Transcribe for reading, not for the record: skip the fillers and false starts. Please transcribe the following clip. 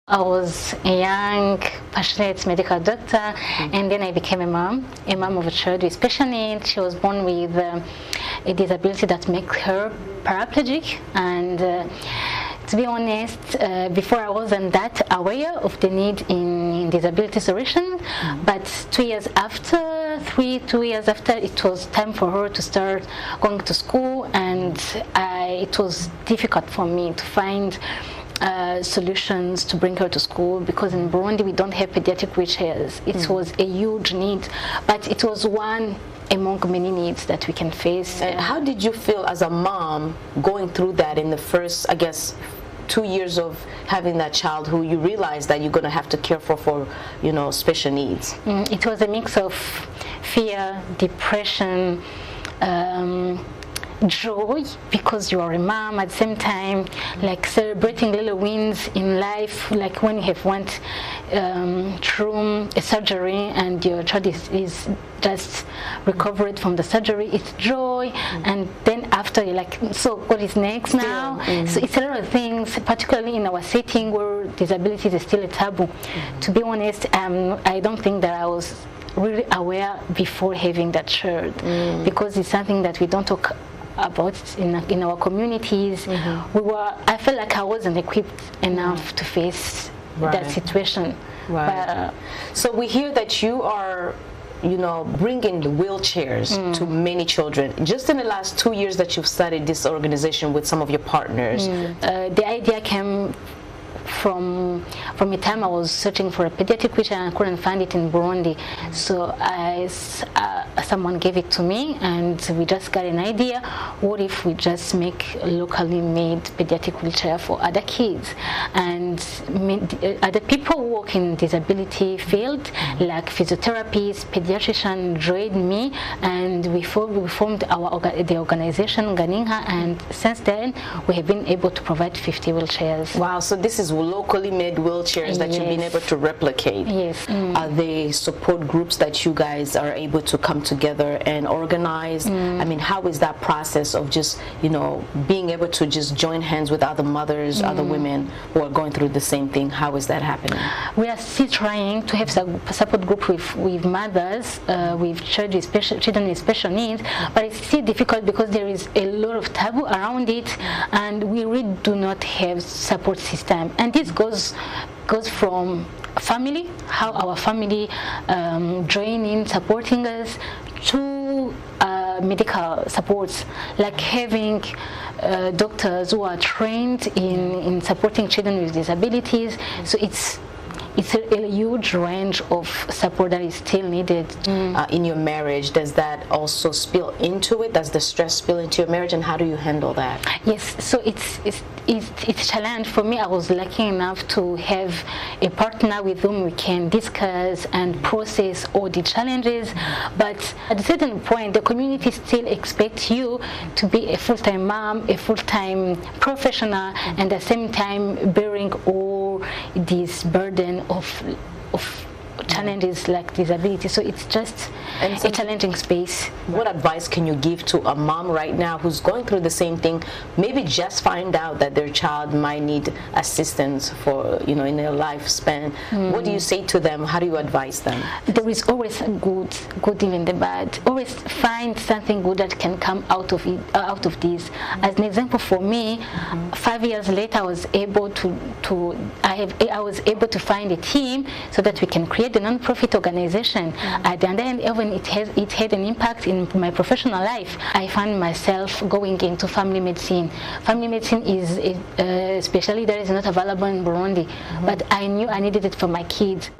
I was a young, passionate medical doctor, and then I became a mom of a child with special needs. She was born with a disability that makes her paraplegic, and to be honest, before I wasn't that aware of the need in disability solution, but 2 years after, 2 years after, it was time for her to start going to school, and it was difficult for me to find solutions to bring her to school, because in Burundi we don't have pediatric wheelchairs. It was a huge need, but it was one among many needs that we can face. How did you feel as a mom going through that in the first, I guess, 2 years of having that child who you realize that you're going to have to care for special needs? It was a mix of fear, depression, joy, because you are a mom, at the same time like celebrating little wins in life, like when you have went through a surgery and your child is just recovered from the surgery. It's joy, and then after you're like, so what is next now? So it's a lot of things, particularly in our setting where disabilities is still a taboo. To be honest, I don't think that I was really aware before having that child, because it's something that we don't talk about in our communities. I felt like I wasn't equipped enough to face that situation. So we hear that you are bringing the wheelchairs to many children. Just in the last 2 years that you've started this organization with some of your partners. The idea came from a time I was searching for a pediatric wheelchair and I couldn't find it in Burundi. So someone gave it to me, and we just got an idea. What if we just make a locally made pediatric wheelchair for other kids? And other people who work in disability field, like physiotherapists, pediatricians, joined me, and we formed the organization Nganinka, and since then we have been able to provide 50 wheelchairs. Wow, so this is locally made wheelchairs that you've been able to replicate. Yes. Are they support groups that you guys are able to come together and organize? I mean, how is that process of just being able to just join hands with other mothers, other women who are going through the same thing? How is that happening? We are still trying to have a support group with mothers, with children with special needs, but it's still difficult because there is a lot of taboo around it, and we really do not have support system. And this goes from family, how our family join in supporting us, to medical supports, like having doctors who are trained in supporting children with disabilities. So it's a huge range of support that is still needed. In your marriage, does that also spill into it? Does the stress spill into your marriage, and how do you handle that? Yes, so it's a challenge for me. I was lucky enough to have a partner with whom we can discuss and process all the challenges, but at a certain point the community still expects you to be a full-time mom, a full-time professional, and at the same time bearing all this burden of challenges like disability. So it's just a challenging space. What advice can you give to a mom right now who's going through the same thing, maybe just find out that their child might need assistance for in their lifespan? What do you say to them? How do you advise them? There is always a good even the bad. Always find something good that can come out of it, out of this. As an example, for me, 5 years later I was able to find a team so that we can create a non-profit organization, and then even it had an impact in my professional life. I found myself going into family medicine. Family medicine is a specialty that is not available in Burundi, but I knew I needed it for my kids.